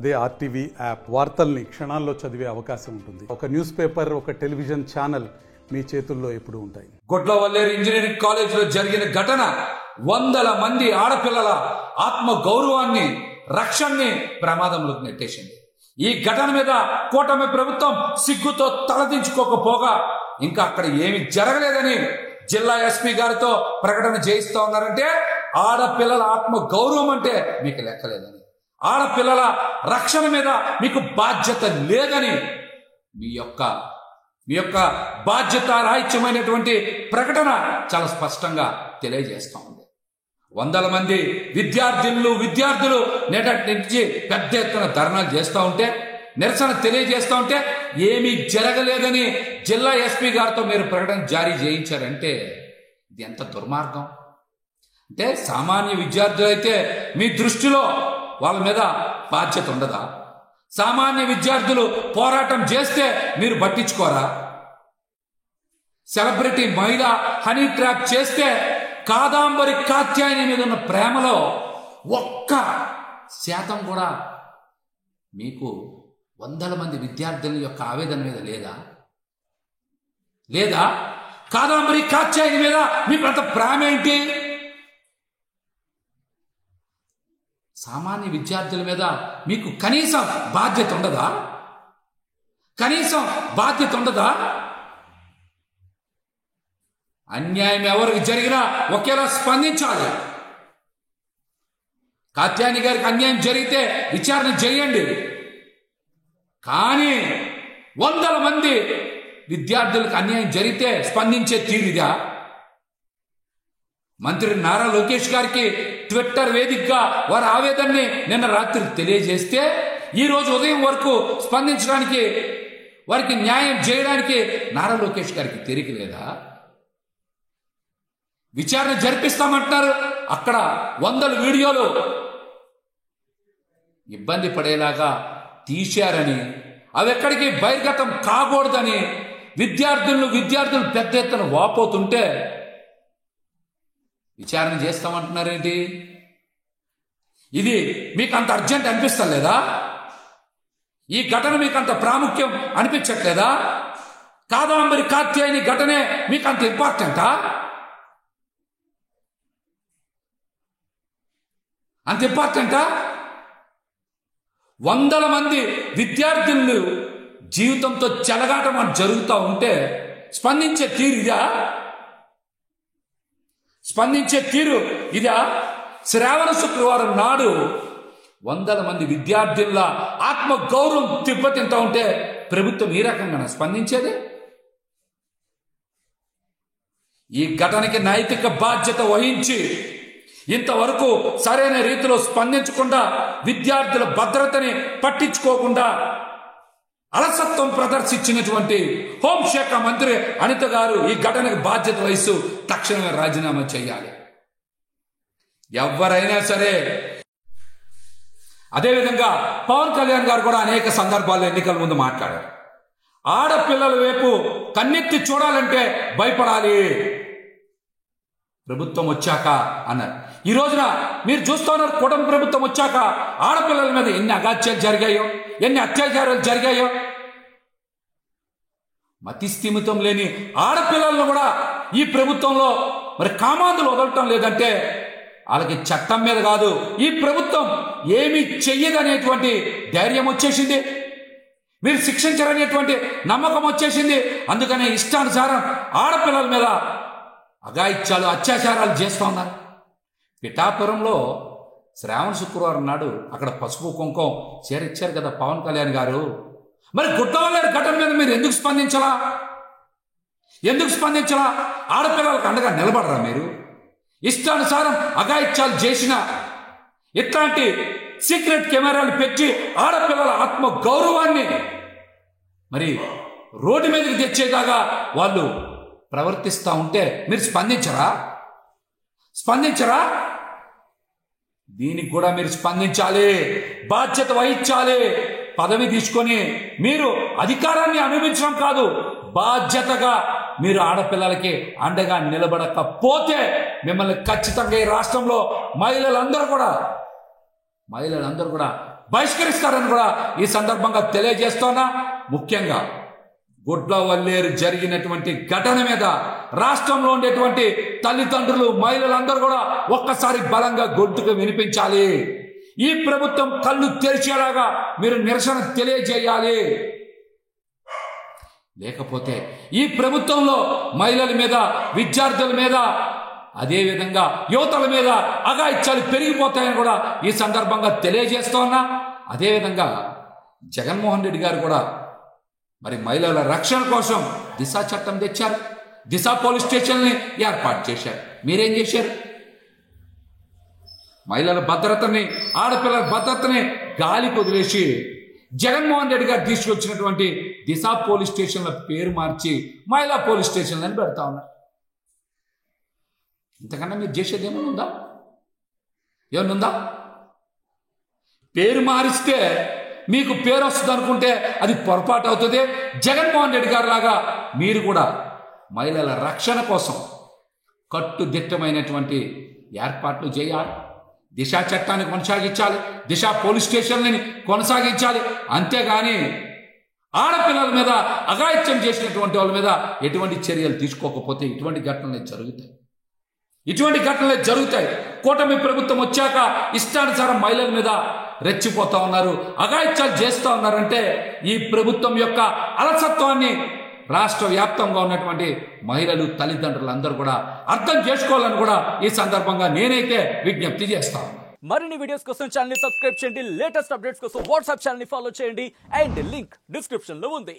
అదే RTV app వార్తల్ని క్షణాల్లో చదివే అవకాశం ఉంటుంది. ఒక న్యూస్ పేపర్, ఒక టెలివిజన్ ఛానల్ మీ చేతుల్లో ఎప్పుడూ ఉంటాయి. గొడ్లవల్లేరు ఇంజనీరింగ్ కాలేజీలో జరిగిన ఘటన వందల మంది ఆడపిల్లల ఆత్మ గౌరవాన్ని, రక్షణని ప్రమాదంలోకి నెట్టేసింది. ఈ ఘటన మీద కూటమి ప్రభుత్వం సిగ్గుతో తలదించుకోకపోగా ఇంకా అక్కడ ఏమి జరగలేదని జిల్లా ఎస్పీ గారితో ప్రకటన చేయిస్తా ఉన్నారంటే ఆడపిల్లల ఆత్మ గౌరవం అంటే మీకు లెక్కలేదని, ఆడపిల్లల రక్షణ మీద మీకు బాధ్యత లేదని మీ యొక్క బాధ్యత రాహిత్యమైనటువంటి ప్రకటన చాలా స్పష్టంగా తెలియజేస్తా ఉంది. వందల మంది విద్యార్థులు నేటి నుంచి పెద్ద ఎత్తున ధర్నాలు చేస్తూ ఉంటే, నిరసన తెలియజేస్తూ ఉంటే ఏమీ జరగలేదని జిల్లా ఎస్పీ గారితో మీరు ప్రకటన జారీ చేయించారంటే ఇది ఎంత దుర్మార్గం. అంటే సామాన్య విద్యార్థులు అయితే మీ దృష్టిలో వాళ్ళ మీద బాధ్యత ఉండదా? సామాన్య విద్యార్థులు పోరాటం చేస్తే మీరు పట్టించుకోరా? సెలబ్రిటీ మహిళ హనీ ట్రాప్ చేస్తే కాదాంబరి కాత్యాయని మీద ఉన్న ప్రేమలో 1% కూడా మీకు వందల మంది విద్యార్థుల యొక్క ఆవేదన మీద లేదా? కాదాంబరి కాత్యాయని మీద మీకు అంత ప్రేమ ఏంటి? సామాన్య విద్యార్థుల మీద మీకు కనీసం బాధ్యత ఉండదా? అన్యాయం ఎవరికి జరిగినా ఒకేలా స్పందించాలి. కాత్యాయని గారికి అన్యాయం జరిగితే విచారణ చేయండి. కానీ వందల మంది విద్యార్థులకు అన్యాయం జరిగితే స్పందించే తీరుదా? మంత్రి నారా లోకేష్ గారికి ట్విట్టర్ వేదికగా వారి ఆవేదనని నిన్న రాత్రి తెలియజేస్తే ఈ రోజు ఉదయం వరకు స్పందించడానికి, వారికి న్యాయం చేయడానికి నారా లోకేష్ గారికి తీరిక లేదా? విచారణ జరిపిస్తామంటున్నారు. అక్కడ వందల వీడియోలు ఇబ్బంది పడేలాగా తీశారని, అవి ఎక్కడికి బహిర్గతం కాకూడదని విద్యార్థులు పెద్ద ఎత్తున వాపోతుంటే విచారణ చేస్తామంటున్నారేంటి? ఇది మీకు అంత అర్జెంట్ అనిపిస్తలేదా? ఈ ఘటన మీకు అంత ప్రాముఖ్యం అనిపించట్లేదా? కాదాంబరి కాత్యాయని ఘటనే మీకు అంత ఇంపార్టెంటా? వందల మంది విద్యార్థులు జీవితంతో చెలగాటం జరుగుతూ ఉంటే స్పందించే తీరు ఇదా? శ్రావణ శుక్రవారం నాడు వందల మంది విద్యార్థుల ఆత్మ గౌరవం తిబ్బతింటూ ఉంటే ప్రభుత్వం ఈ రకంగా స్పందించేది? ఈ ఘటనకి నైతిక బాధ్యత వహించి ఇంతవరకు సరైన రీతిలో స్పందించకుండా, విద్యార్థుల భద్రతని పట్టించుకోకుండా అలసత్వం ప్రదర్శించినటువంటి హోంశాఖ మంత్రి అనిత గారు ఈ ఘటనకు బాధ్యత వహిస్తూ తక్షణమే రాజీనామా చేయాలి. ఎవరైనా సరే. అదేవిధంగా పవన్ కళ్యాణ్ గారు కూడా అనేక సందర్భాల్లో ఎన్నికల ముందు మాట్లాడారు. ఆడపిల్లల వైపు కన్నెత్తి చూడాలంటే భయపడాలి ప్రభుత్వం వచ్చాక అన్నారు. ఈ రోజున మీరు చూస్తున్నారు, కూటమి ప్రభుత్వం వచ్చాక ఆడపిల్లల మీద ఎన్ని అగాత్యాలు జరిగాయో, ఎన్ని అత్యాచారాలు జరిగాయో. మతి స్థిమితం లేని ఆడపిల్లలను కూడా ఈ ప్రభుత్వంలో మరి కామాంధులు వదలటం లేదంటే వాళ్ళకి చట్టం మీద కాదు, ఈ ప్రభుత్వం ఏమీ చెయ్యదనేటువంటి ధైర్యం వచ్చేసింది. మీరు శిక్షించరనేటువంటి నమ్మకం వచ్చేసింది. అందుకనే ఇష్టానుసారం ఆడపిల్లల మీద అఘాయిత్యాలు, అత్యాచారాలు చేస్తూ ఉన్నారు. పిఠాపురంలో శ్రావణ శుక్రవారం నాడు అక్కడ పసుపు కుంకం చేరిచ్చారు కదా పవన్ కళ్యాణ్ గారు. మరి గుడ్డవల్లేరు ఘటన మీద మీరు ఎందుకు స్పందించలా? ఆడపిల్లలకు అండగా నిలబడరా మీరు? ఇష్టానుసారం అఘాయిత్యాలు చేసిన ఇట్లాంటి సీక్రెట్ కెమెరాలు పెట్టి ఆడపిల్లల ఆత్మ గౌరవాన్ని మరి రోడ్డు మీదకి తెచ్చేదాకా వాళ్ళు ప్రవర్తిస్తూ ఉంటే మీరు స్పందించరా? దీనికి కూడా మీరు స్పందించాలి, బాధ్యత వహించాలి. పదవి తీసుకొని మీరు అధికారాన్ని అనుభవించడం కాదు, బాధ్యతగా మీరు ఆడపిల్లలకి అండగా నిలబడకపోతే మిమ్మల్ని ఖచ్చితంగా ఈ రాష్ట్రంలో మహిళలందరూ కూడా బహిష్కరిస్తారని కూడా ఈ సందర్భంగా తెలియజేస్తున్నా. ముఖ్యంగా గుడ్లవల్లేరు జరిగినటువంటి ఘటన మీద రాష్ట్రంలో ఉండేటువంటి తల్లిదండ్రులు, మహిళలందరూ కూడా ఒక్కసారి బలంగా గొంతుకు వినిపించాలి. ఈ ప్రభుత్వం కళ్ళు తెరిచేలాగా మీరు నిరసన తెలియజేయాలి. లేకపోతే ఈ ప్రభుత్వంలో మహిళల మీద, విద్యార్థుల మీద, అదేవిధంగా యువతల మీద అఘాయిత్యాలు పెరిగిపోతాయని కూడా ఈ సందర్భంగా తెలియజేస్తున్నా. అదేవిధంగా జగన్మోహన్ రెడ్డి గారు కూడా మరి మహిళల రక్షణ కోసం దిశ చట్టం తెచ్చారు. దిశ పోలీస్ స్టేషన్ని ఏర్పాటు చేశారు. మీరేం చేశారు? మహిళల భద్రతని, ఆడపిల్లల భద్రతని గాలికి వదిలేసి జగన్మోహన్ రెడ్డి గారు తీసుకొచ్చినటువంటి దిశ పోలీస్ స్టేషన్ల పేరు మార్చి మహిళా పోలీస్ స్టేషన్లని పెడతా ఉన్నారు. ఇంతకన్నా మీరు చేసేది ఏమైనా ఉందా? ఏమన్నా పేరు మారిస్తే మీకు పేరు వస్తుంది అనుకుంటే అది పొరపాటు అవుతుంది. జగన్మోహన్ రెడ్డి గారి లాగా మీరు కూడా మహిళల రక్షణ కోసం కట్టుదిట్టమైనటువంటి ఏర్పాట్లు చేయాలి. దిశ చట్టాన్ని కొనసాగించాలి. దిశ పోలీస్ స్టేషన్లని కొనసాగించాలి. అంతేగాని ఆడపిల్లల మీద అఘాయిత్యం చేసినటువంటి వాళ్ళ మీద ఎటువంటి చర్యలు తీసుకోకపోతే ఇటువంటి ఘటనలు జరుగుతాయి. కూటమి ప్రభుత్వం వచ్చాక ఇష్టానుసారం మహిళల మీద రెచ్చిపోతా ఉన్నారు, అఘాయిత్యాలు చేస్తూ ఉన్నారంటే ఈ ప్రభుత్వం యొక్క అలసత్వాన్ని రాష్ట్ర వ్యాప్తంగా ఉన్నటువంటి మహిళలు, తల్లిదండ్రులు అందరూ కూడా అర్థం చేసుకోవాలని కూడా ఈ సందర్భంగా నేనైతే విజ్ఞప్తి చేస్తాను. మరిన్ని వీడియోస్ కోసం ఛానల్ ని సబ్స్క్రైబ్ చేయండి. లేటెస్ట్ అప్డేట్స్ కోసం వాట్సాప్ ఛానల్ ని ఫాలో చేయండి. అండ్ లింక్ డిస్క్రిప్షన్ లో ఉంది.